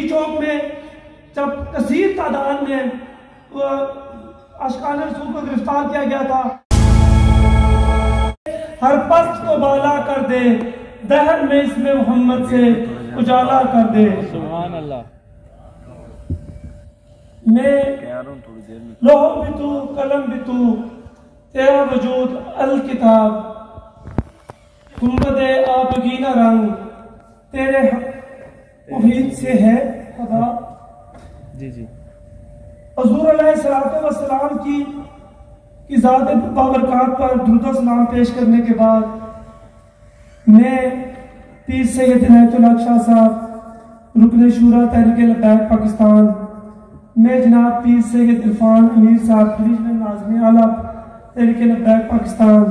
چوک میں جب کثیر تعداد میں عاشقان رسول کو گرفتار کیا گیا تھا، ہر پست کو بالا کر دے، دہر میں اس میں محمد سے اجالا کر دے۔ سبحان اللہ۔ میں لوح بھی تو قلم بھی تو، تیرا وجود الکتاب، گنبد آبگینہ رنگ، تیرے محیط سے ہے خدا۔ جی جی۔ حضور علیہ السلام کی ذات بابرکات پر درود و سلام پیش کرنے کے بعد میں پیر سید عنایت اللہ شاہ صاحب رکن شورا تحریک لبیک پاکستان، میں جناب پیر سید عرفان امیر صاحب ڈویژنل ناظم اعلیٰ تحریک لبیک پاکستان،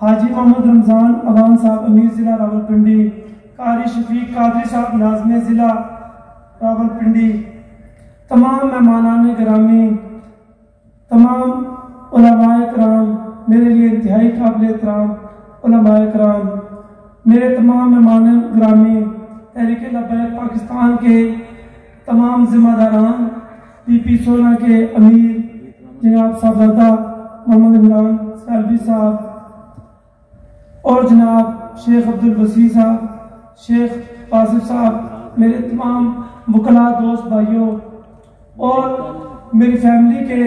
حاجی محمد رمضان عوان صاحب امیر ضلع راولپنڈی، قاری شفیق قادری صاحب ناظم ضلع راولپنڈی، تمام مہمانان گرامی، تمام علماء کرام، میرے لیے انتہائی قابل احترام علماء کرام، میرے تمام مہمان گرامی، تحریک لبیک پاکستان کے تمام ذمہ داران، پی پی سونا کے امیر جناب صاحبزادہ محمد عمران سالوی صاحب اور جناب شیخ عبدالوسیع صاحب، شیخ واصف صاحب، میرے تمام وکلاء دوست بھائیوں اور میری فیملی کے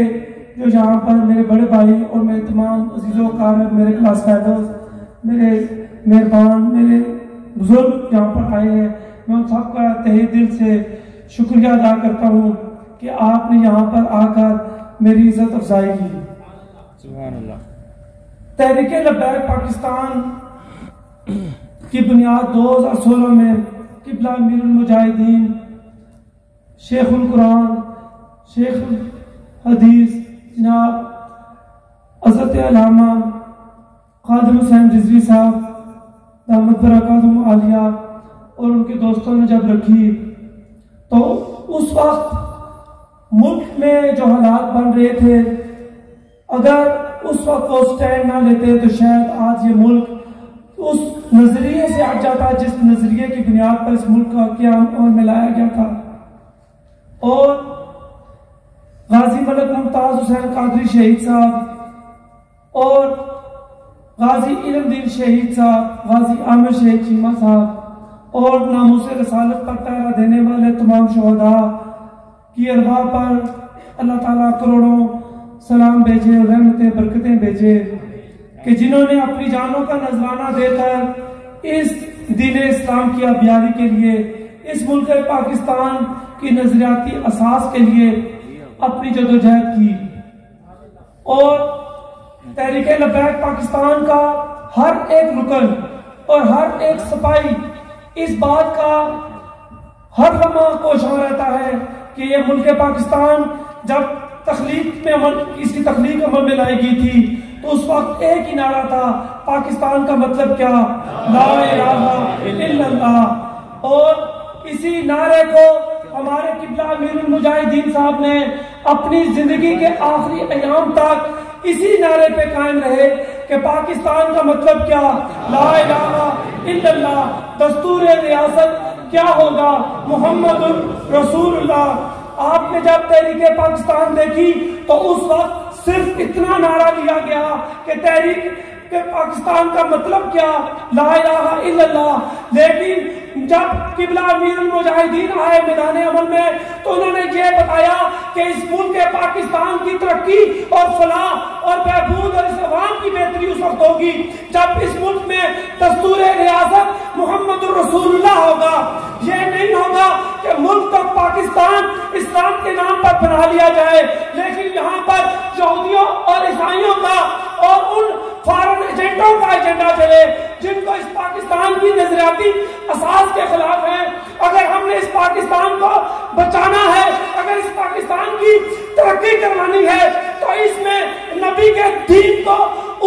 جو یہاں پر میرے بڑے بھائی اور میرے تمام عزیز و اقارب، میرے کلاس فیلوز، میرے مہربان، میرے بزرگ یہاں پر آئے ہیں، میں ان سب کا تہہ دل سے شکریہ ادا کرتا ہوں کہ آپ نے یہاں پر آ کر میری عزت افزائی کی۔ سبحان اللہ۔ تحریک لبیک پاکستان کی بنیاد 2016 میں قبلہ امیر المجاہدین، شیخ القرآن، شیخ الحدیث جناب حضرت علامہ قادر حسین رضوی صاحب دامت برکاتہم عالیہ اور ان کے دوستوں نے جب رکھی، تو اس وقت ملک میں جو حالات بن رہے تھے، اگر اس وقت وہ سٹینڈ نہ لیتے تو شاید آج یہ ملک اس نظریے سے ہٹ جاتا جس نظریے کی بنیاد پر اس ملک کا قیام عمل میں لایا گیا تھا۔ اور غازی ملک ممتاز حسین قادری شہید صاحب اور غازی علم دین شہید صاحب، غازی عامر شہید چیمہ صاحب اور ناموس رسالت پر پہرا دینے والے تمام شہداء کی ارواح پر اللہ تعالیٰ کروڑوں سلام بھیجے اور رحمتیں برکتیں بھیجے کہ جنہوں نے اپنی جانوں کا نذرانہ دے کر اس دین اسلام کی ابیاری کے لیے، اس ملک پاکستان کی نظریاتی اساس کے لیے اپنی جدوجہد کی۔ اور تحریک لبیک پاکستان کا ہر ایک رکن اور ہر ایک سپاہی اس بات کا ہر لمحہ کوشاں رہتا ہے کہ یہ ملک پاکستان جب اس کی تخلیق عمل میں لائی گئی تھی تو اس وقت ایک ہی نعرہ تھا، پاکستان کا مطلب کیا؟ لا الہ الا اللہ۔ اور اسی نعرے کو ہمارے قبلہ امیر المجاہدین صاحب نے اپنی زندگی کے آخری ایام تک اسی نعرے پہ قائم رہے کہ پاکستان کا مطلب کیا؟ لا الہ الا اللہ۔ دستور ریاست کیا ہوگا؟ محمد رسول اللہ۔ آپ نے جب تحریک پاکستان دیکھی تو اس وقت صرف اتنا نعرہ لیا گیا کہ تحریک پاکستان کا مطلب کیا؟ لا الہ الا اللہ۔ لیکن جب قبلہ امیر المجاہدین آئے میدان عمل میں تو انہوں نے یہ بتایا کہ اس ملک پاکستان کی ترقی اور فلاح اور بہبود اور اس عوام کی بہتری اس وقت ہوگی جب اس ملک میں دستور ریاست محمد الرسول اللہ ہوگا۔ یہ نہیں ہوگا کہ ملک تک پاکستان اسلام کے نام پر بنا لیا جائے، لیکن یہاں پر یہودیوں اور عیسائیوں کا اور ان فارن ایجنٹوں کا ایجنڈا چلے جن کو اس پاکستان کی نظریاتی اساس کے خلاف ہے۔ اگر ہم نے اس پاکستان کو بچانا ہے، اگر اس پاکستان کی ترقی کروانی ہے تو اس میں نبی کے دین کو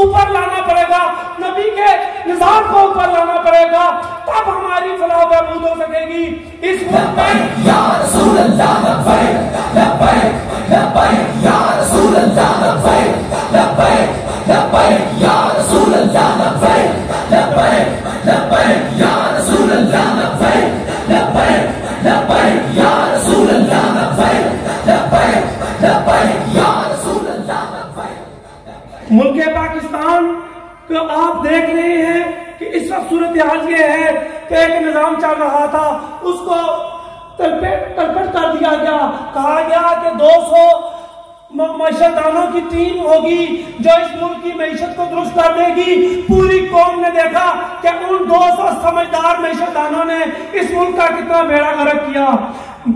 اوپر لانا پڑے گا، نبی کے نظام کو اوپر لانا پڑے گا، تب ہماری فلاح و بہبود ہو سکے گی۔ اس ملک میں یا رسول اللہ لبیک لبیک لبیک یا رسول اللہ لبیک لبیک لبیک یا رسول اللہ لبیک لبیک لبیک یا رسول اللہ لبیک لبیک لبیک یا یا رسول اللہ لبیک لبیک لبیک یا رسول اللہ لبیک. ملک پاکستان کو آپ دیکھ رہے ہیں کہ اس وقت صورتحال یہ ہے کہ ایک نظام چل رہا تھا، اس کو ترپٹ کر دیا گیا. کہا گیا کہ 200 معیشت دانوں کی ٹیم ہوگی جو اس ملک کی معیشت کو درست کر دے گی. پوری قوم نے دیکھا کہ ان 200 سمجھدار معیشت دانوں نے اس ملک کا کتنا بیڑا غرق کیا.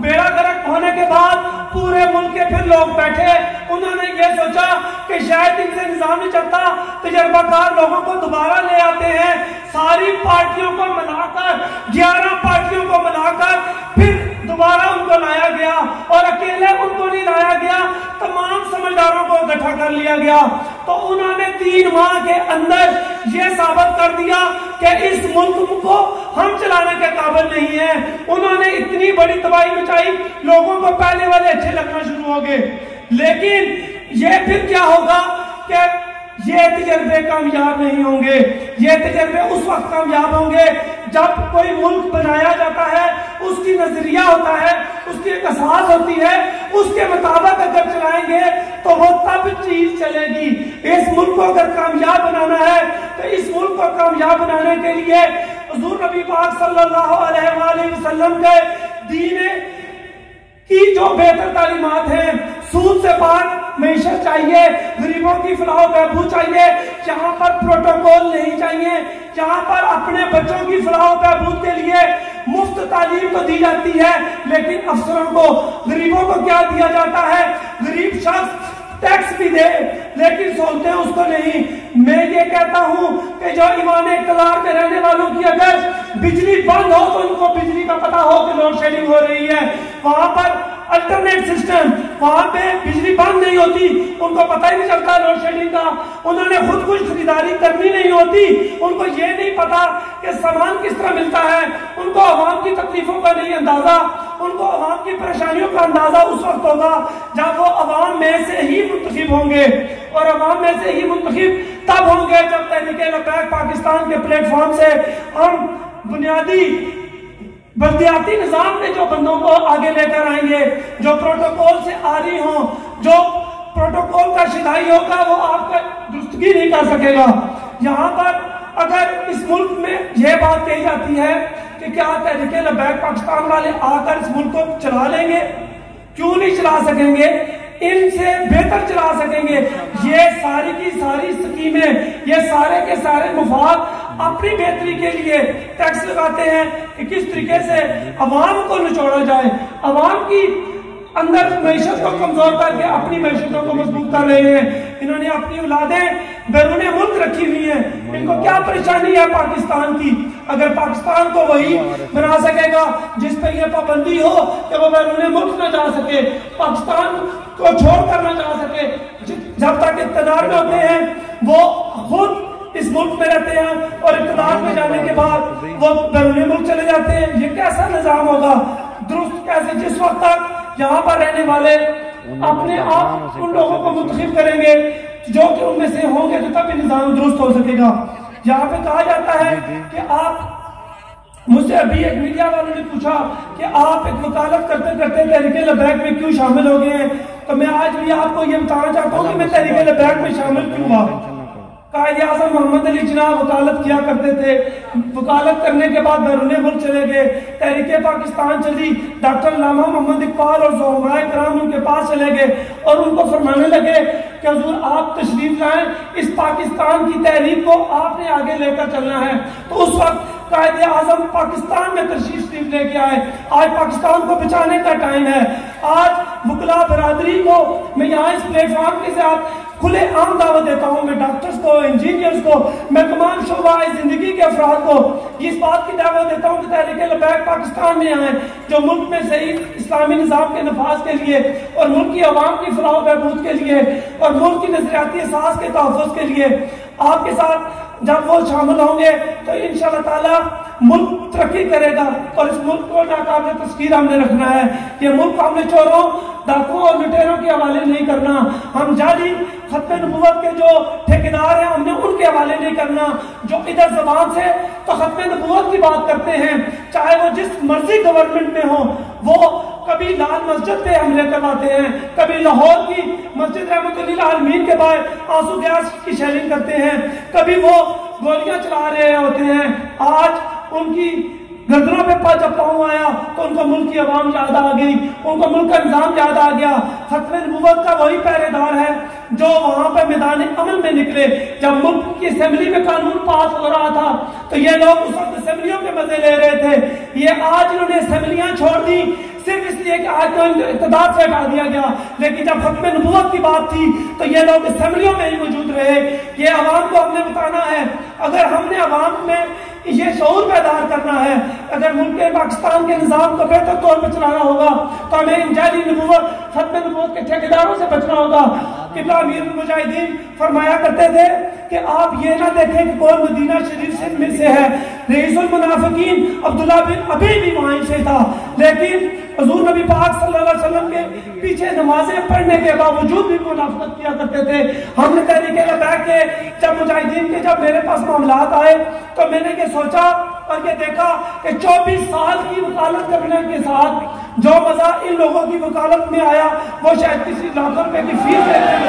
بیڑا غرق ہونے کے بعد پورے ملک کے پھر لوگ بیٹھے، انہوں نے یہ سوچا کہ شاید ان سے نظام نہیں چلتا، تجربہ کار لوگوں کو دوبارہ لے آتے ہیں. ساری پارٹیوں کو ملا کر 11 پارٹیوں کو ملا کر پھر دوبارہ ان کو لایا گیا، اور اکیلے ان کو نہیں لایا گیا، تمام سمجھداروں کو اکٹھا کر لیا گیا. تو انہوں نے 3 ماہ کے اندر یہ ثابت کر دیا کہ اس ملک کو ہم چلانے کے قابل نہیں ہیں. انہوں نے اتنی بڑی تباہی مچائی، لوگوں کو پہلے والے اچھے لگنا شروع ہو گئے. لیکن یہ پھر کیا ہوگا کہ یہ تجربے کامیاب نہیں ہوں گے. یہ تجربے اس وقت کامیاب ہوں گے جب کوئی ملک بنایا جاتا ہے، اس کی نظریہ ہوتا ہے، اس کی ایک اساس ہوتی ہے، اس کے مطابق اگر چلائیں گے تو وہ تب چیز چلے گی. اس ملک کو اگر کامیاب بنانا ہے تو اس ملک کو کامیاب بنانے کے لیے حضور نبی پاک صلی اللہ علیہ وآلہ وسلم کے دین کی جو بہتر تعلیمات ہیں، سود سے پاک معیشت چاہیے، غریبوں کی فلاح و بہبود چاہیے، جہاں پر پروٹوکول نہیں چاہیے، جہاں پر اپنے بچوں کی فلاح و بہبود کے لیے مفت تعلیم تو دی جاتی ہے، لیکن افسروں کو، غریبوں کو کیا دیا جاتا ہے؟ غریب شخص ٹیکس بھی دے لیکن سہولتیں اس کو نہیں. میں یہ کہتا ہوں کہ جو ایوان اقتدار میں رہنے والوں کی اگر بجلی بند ہو تو ان کو بجلی کا پتہ ہو کہ لوڈ شیڈنگ ہو رہی ہے. وہاں پر الٹرنیٹ سسٹم، وہاں پہ بجلی بند نہیں ہوتی، ان کو پتہ ہی نہیں چلتا لوڈ شیڈنگ کا. انہوں نے خود کچھ خریداری کرنی نہیں ہوتی، ان کو یہ نہیں پتا کہ سامان کس طرح ملتا ہے. ان کو عوام کی تکلیفوں کا نہیں اندازہ، ان کو عوام کی پریشانیوں کا اندازہ اس وقت ہوگا جب وہ عوام میں سے ہی منتخب ہوں گے. اور عوام میں سے ہی منتخب تب ہوں گے جب تحریک لبیک پاکستان کے پلیٹ فارم سے ہم بنیادی بلدیاتی نظام میں جو بندوں کو آگے لے کر آئیں گے، جو پروٹوکول سے آری ہوں، جو پروٹوکول کا شدائی ہوگا وہ آپ کا درستگی نہیں کر سکے گا. یہاں پر اگر اس ملک میں یہ بات کہی جاتی ہے کہ کیا تحریک لبیک پاکستان والے آ کر اس ملک کو چلا لیں گے؟ کیوں نہیں چلا سکیں گے؟ ان سے بہتر چلا سکیں گے. یہ ساری کی ساری سکیمیں، یہ سارے کے سارے مفاد اپنی بہتری کے لیے ٹیکس لگاتے ہیں کہ کس طریقے سے عوام کو نچوڑا جائے، عوام کی اندر معیشت کو کمزور کر کے اپنی معیشتوں کو مضبوط کر رہے ہیں. انہوں نے اپنی اولادیں بیرون ملک رکھی ہوئی ہیں. ان کو کیا پریشانی ہے پاکستان کی؟ اگر پاکستان کو وہی بنا سکے گا جس پہ یہ پابندی ہو کہ وہ بیرون ملک نہ جا سکے، پاکستان کو چھوڑ کر نہ جا سکے، جب تک اقتدار میں ہوتے ہیں وہ خود اس ملک میں رہتے ہیں اور اقتدار میں جانے کے بعد وہ بیرون ملک چلے جاتے ہیں. یہ کیسا نظام ہوگا؟ درست کیسے؟ جس وقت تک یہاں پر رہنے والے اپنے آپ ان لوگوں کو منتخب کریں گے جو کہ ان میں سے ہوں گے تو تب نظام درست ہو سکے گا. یہاں پہ کہا جاتا ہے کہ آپ، مجھ سے ابھی ایک میڈیا والوں نے پوچھا کہ آپ ایک وکالت کرتے کرتے تحریک لبیک میں کیوں شامل ہو گئے ہیں؟ تو میں آج بھی آپ کو یہ بتانا چاہتا ہوں کہ میں تحریک لبیک میں شامل کیوں ہوا. قائد اعظم محمد علی جناح وکالت کیا کرتے تھے، وکالت کرنے کے بعد بیرون ملک چلے گئے، تحریک پاکستان چلی، ڈاکٹر علامہ محمد اقبال اور زعماء کرام ان کے پاس چلے گئے اور ان کو فرمانے لگے کہ حضور آپ تشریف لائیں، اس پاکستان کی تحریک کو آپ نے آگے لے کر چلنا ہے. تو اس وقت قائد اعظم پاکستان میں تشریف لے کے آئے. آج پاکستان کو بچانے کا ٹائم ہے. آج وکلا برادری کو میں یہاں اس پلیٹ فارم کے ساتھ کھلے عام دعوت دیتا ہوں، میں ڈاکٹرز کو، انجینئرز کو، میں تمام شعبہ زندگی کے افراد کو اس بات کی دعوت دیتا ہوں کہ تحریک لبیک پاکستان میں آئیں، جو ملک میں صحیح اسلامی نظام کے نفاذ کے لیے اور ملک کی عوام کی فلاح و بہبود کے لیے اور ملک کی نظریاتی اساس کے تحفظ کے لیے آپ کے ساتھ جب وہ شامل ہوں گے تو انشاءاللہ تعالی ملک ترقی کرے گا. اور اس ملک کو ناقابل تسخیر ہم نے رکھنا ہے. یہ ملک ہم نے چوروں، ڈاکوؤں اور لٹیروں کے حوالے نہیں کرنا. ہم جعلی ختم نبوت کے جو ٹھیکیدار ہیں انہیں ان کے حوالے نہیں کرنا جو ادھر زبان سے تو ختم نبوت کی بات کرتے ہیں، چاہے وہ جس مرضی گورنمنٹ میں ہو، وہ کبھی لال مسجد پہ حملے کرواتے ہیں، کبھی لاہور کی مسجد رحمت اللہ عالمین کے باہر آنسو گیس کی شیلنگ کرتے ہیں، کبھی وہ گولیاں چلا رہے ہوتے ہیں۔ آج ان کی گردنوں پہ جب پاؤں آیا تو ان کو ملک کی عوام یاد آ گئی، ان کو ملک کا نظام یاد آ گیا۔ ختم نبوت کا وہی پہرے دار ہے جو وہاں پہ میدان عمل میں نکلے جب ملک کی اسمبلی میں قانون پاس ہو رہا تھا تو یہ لوگ اس وقت اسمبلیوں کے مزے لے رہے تھے۔ یہ آج انہوں نے اسمبلیاں چھوڑ دی صرف اس لیے کہ آج تو اقتدار سے ہٹا دیا گیا، لیکن جب ختم نبوت کی بات تھی تو یہ لوگ اسمبلیوں میں ہی موجود رہے۔ یہ عوام کو ہم نے بتانا ہے، اگر ہم نے عوام میں یہ شعور بیدار کرنا ہے، اگر ملک پاکستان کے نظام کو بہتر طور پہ چلانا ہوگا تو ہمیں ان جعلی نبوت ختم نبوت کے ٹھیکیداروں سے بچنا ہوگا۔ قبلہ امیر المجاہدین فرمایا کرتے تھے کہ آپ یہ نہ دیکھیں کہ کون مدینہ شریف سے ہے، رئیس المنافقین عبداللہ بن ابی بھی وہیں سے تھا، لیکن حضور نبی پاک صلی اللہ علیہ وسلم کے پیچھے نمازیں پڑھنے کے باوجود بھی منافقت کیا کرتے تھے۔ ہم نے تحریک لبیک کے جب مجاہدین کے جب میرے پاس معاملات آئے تو میں نے یہ سوچا اور یہ دیکھا کہ 24 سال کی وکالت کرنے کے ساتھ جو مزہ ان لوگوں کی وکالت میں آیا وہ شاید کسی لاکھ روپے کی فیس دینے میں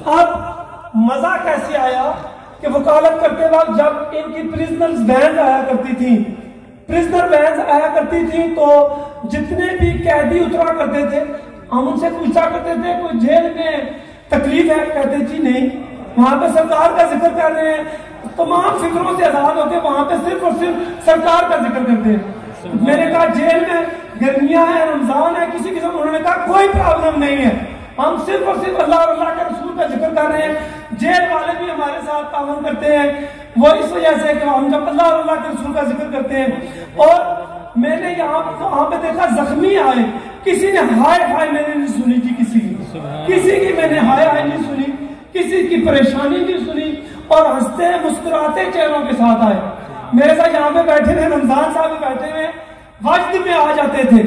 اب مزہ کیسے آیا کہ وکالت کرتے وقت جب ان کی پریزنرز وینز آیا کرتی تھی، پریزنر وینز آیا کرتی تھی تو جتنے بھی قیدی اترا کرتے تھے ہم ان سے پوچھا کرتے تھے کوئی جیل میں تکلیف ہے؟ کہتے تھی نہیں، وہاں پہ سرکار کا ذکر کر رہے ہیں، تمام فکروں سے آزاد ہوتے وہاں پہ صرف اور صرف سرکار کا ذکر کرتے ہیں۔ میں نے کہا جیل میں گرمیاں ہیں، رمضان ہے، کسی قسم، انہوں نے کہا کوئی پرابلم نہیں ہے، ہم صرف اور صرف اللہ اور اللہ کے رسول کا ذکر کر رہے ہیں۔ جیل والے بھی ہمارے ساتھ تعاون کرتے ہیں، وہ اس وجہ سے کہ ہم جب اللہ اور اللہ کے رسول کا ذکر کرتے ہیں۔ اور میں نے یہاں پہ دیکھا زخمی آئے، کسی نے ہائے ہائے میں نے نہیں سنی جی، کسی کی میں نے ہائے ہائے نہیں سنی، کسی کی پریشانی نہیں سنی، اور ہنستے مسکراتے چہروں کے ساتھ آئے۔ میرے ساتھ یہاں پہ بیٹھے ہوئے رمضان صاحب بیٹھے ہوئے وجد میں آ جاتے تھے،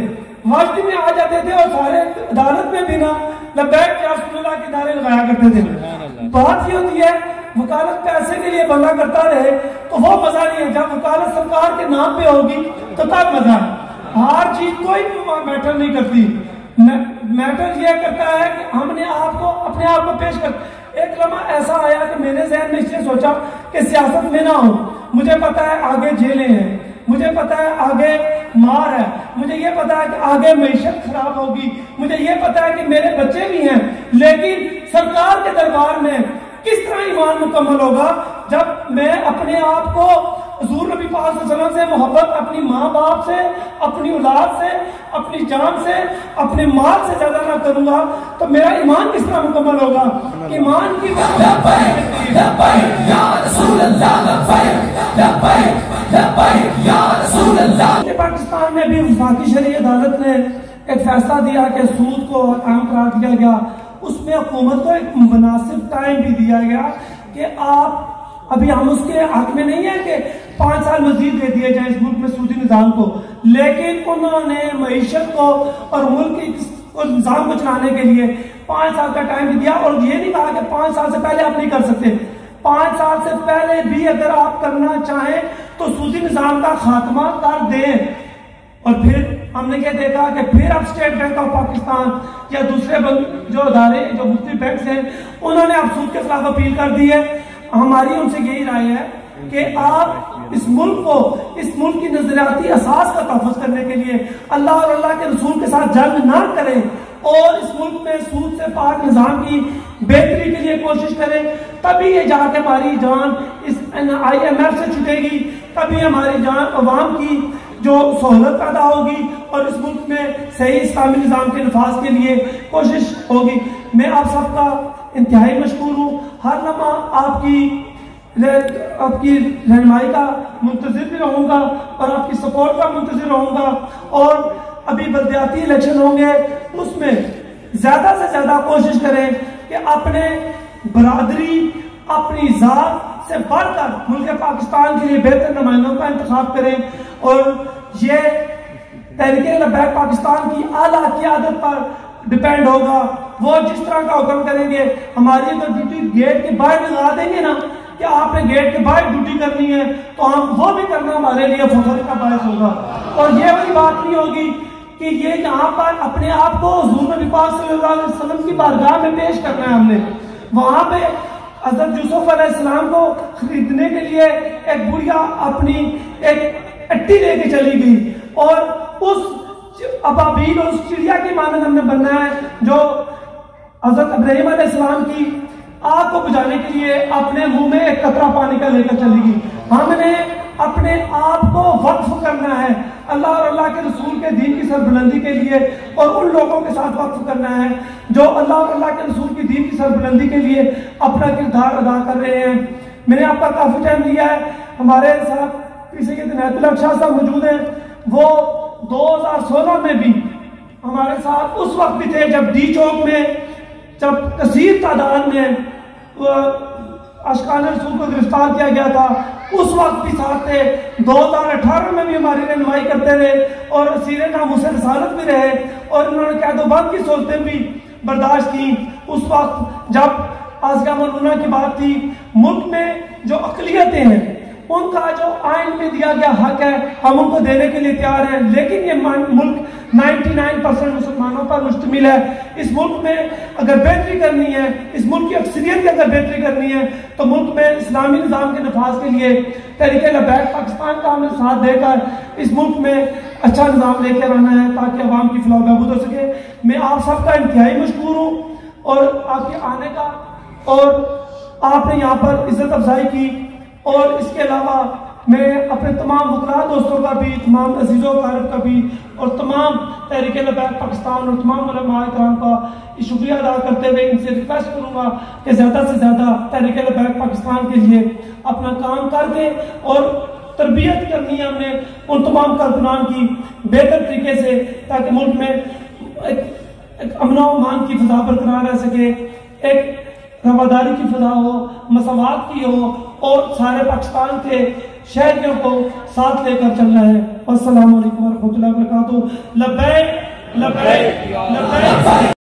وجد میں آ جاتے تھے اور سارے عدالت میں بھی نا لبیک یا رسول اللہ کے نعرے لگایا کرتے تھے۔ بات یہ ہوتی ہے وکالت پیسے کے لیے بندہ کرتا رہے تو وہ مزہ نہیں ہے، جب وکالت سرکار کے نام پہ ہوگی تو تب مزہ ہے۔ ہر چیز کوئی میٹر نہیں کرتی، میٹر یہ کرتا ہے کہ ہم نے اپنے آپ کو پیش کر۔ ایک لمحہ ایسا آیا کہ میں نے ذہن میں اس سے سوچا کہ سیاست میں نہ ہوں، مجھے پتا ہے آگے جیلیں ہیں، مجھے پتا ہے آگے مار ہے، مجھے یہ پتا ہے کہ آگے معیشت خراب ہوگی، مجھے یہ پتا ہے کہ میرے بچے بھی ہیں، لیکن سرکار کے دربار میں کس طرح ایمان مکمل ہوگا جب میں اپنے آپ کو حضور نبی پاک صلی اللہ علیہ وسلم سے محبت اپنی ماں باپ سے، اپنی اولاد سے، اپنی جان سے، اپنے مال سے زیادہ نہ کروں گا تو میرا ایمان کس طرح مکمل ہوگا؟ ایمان کی پاکستان میں بھی وفاقی شرعی عدالت نے ایک فیصلہ دیا کہ سود کو عام قرار دیا گیا، اس میں حکومت کو ایک مناسب ٹائم بھی دیا گیا کہ آپ ابھی ہم اس کے حق میں نہیں ہے کہ 5 سال مزید دے دیے جائیں اس ملک میں سودی نظام کو، لیکن انہوں نے معیشت کو اور ملک کے نظام کو چلانے کے لیے 5 سال کا ٹائم بھی دیا، اور یہ نہیں کہا کہ 5 سال سے پہلے آپ نہیں کر سکتے، 5 سال سے پہلے بھی اگر آپ کرنا چاہیں تو سودی نظام کا خاتمہ کر دیں۔ اور پھر ہم نے یہ دیکھا کہ پھر اب اسٹیٹ بینک آف پاکستان یا دوسرے جو ادارے جو مختلف بینکس ہیں انہوں نے اب سود کے خلاف اپیل کر دی ہے۔ ہماری ان سے یہی رائے ہے کہ آپ اس ملک کی نظریاتی اساس کا تحفظ کرنے کے لیے اللہ اور اللہ کے رسول کے ساتھ جنگ نہ کریں اور اس ملک میں سود سے پاک نظام کی بہتری کے لیے کوشش کریں، تبھی یہ جا کے ہماری جان اس IMF سے چھٹے گی، تبھی ہماری جان عوام کی جو سہولت پیدا ہوگی اور اس ملک میں صحیح اسلامی نظام کے نفاذ کے لیے کوشش ہوگی۔ میں آپ سب کا انتہائی مشکور ہوں، ہر لمحہ آپ کی آپ کی رہنمائی کا منتظر بھی رہوں گا اور آپ کی سپورٹ کا منتظر رہوں گا. اور ابھی بلدیاتی الیکشن ہوں گے، اس میں زیادہ سے زیادہ کوشش کریں کہ اپنے برادری، اپنی ذات سے بڑھ کر ملک پاکستان کے لیے بہتر نمائندوں کا انتخاب کریں. اور یہ تحریک لبیک پاکستان کی اعلیٰ قیادت پر ڈیپینڈ ہوگا. وہ جس طرح کا حکم کریں گے، ہماری اگر ڈیوٹی گیٹ کے باہر لگا دیں گے نا کہ آپ نے گیٹ کے باہر ڈیوٹی کرنی ہے، تو ہم وہ بھی کرنا ہمارے لیے فخر کا باعث ہوگا. اور یہ والی بات نہیں ہوگی کہ یہ یہاں پر اپنے آپ کو حضور نبی پاک صلی اللہ علیہ وسلم کی بارگاہ میں پیش کرنا ہے. ہم نے وہاں پہ حضرت یوسف علیہ السلام کو خریدنے کے لیے ایک بڑھیا اپنی ایک اٹی لے کے چلی گئی، اور اس ابابیل اور اس چڑیا کی مانند ہم نے بننا ہے جو حضرت ابراہیم علیہ السلام کی آگ کو بجھانے کے لیے اپنے منہ میں ایک قطرہ پانی کا لے کر چلی گئی. ہم نے اپنے آپ کو وقف کرنا ہے اللہ اور اللہ کے رسول کے دین کی سربلندی کے لیے، اور ان لوگوں کے ساتھ وقف کرنا ہے جو اللہ اور اللہ کے رسول کی دین کی سربلندی کے لیے اپنا کردار ادا کر رہے ہیں. میں نے آپ کا کافی ٹائم لیا ہے. ہمارے ساتھ کسی کے عنایت اللہ شاہ صاحب موجود ہیں. وہ 2016 میں بھی ہمارے ساتھ اس وقت بھی تھے جب ڈی چوک میں جب کثیر تعداد میں عاشقان رسول کو گرفتار کیا گیا تھا، اس وقت بھی ساتھ تھے. 2018 میں بھی ہماری رہنمائی کرتے رہے اور اسیر ناموس رسالت بھی رہے، اور انہوں نے قید و بند کی صورتیں بھی برداشت کی. اس وقت جب آسیہ ملونہ کی بات تھی، ملک میں جو اقلیتیں ہیں ان کا جو آئین میں دیا گیا حق ہے ہم ان کو دینے کے لیے تیار ہیں، لیکن یہ ملک 99% مسلمانوں پر مشتمل ہے. اس ملک میں اگر بہتری کرنی ہے، اس ملک کی اکثریت کی اگر بہتری کرنی ہے، تو ملک میں اسلامی نظام کے نفاذ کے لیے تحریک لبیک پاکستان کا ہمیں ساتھ دے کر اس ملک میں اچھا نظام لے کر آنا ہے تاکہ عوام کی فلاح و بہبود ہو سکے. میں آپ سب کا انتہائی مشکور ہوں اور آپ کے آنے کا، اور آپ نے یہاں پر عزت افزائی کی. اور اس کے علاوہ میں اپنے تمام وکلاء دوستوں کا بھی، تمام عزیز و اقارب کا بھی، اور تمام تحریک لبیک پاکستان اور تمام علماء کرام کا شکریہ ادا کرتے ہوئے ان سے ریکویسٹ کروں گا کہ زیادہ سے زیادہ تحریک لبیک پاکستان کے لیے اپنا کام کر دیں، اور تربیت کرنی ہے ہم نے ان تمام کارکنان کی بہتر طریقے سے تاکہ ملک میں ایک امن و امان کی فضا برقرار رہ سکے، ایک رواداری کی فضا ہو، مساوات کی ہو، اور سارے پاکستان کے شہریوں کو ساتھ لے کر چلنا ہے. السلام علیکم ورحمۃ اللہ وبرکاتہ. لبیک لبیک لبیک.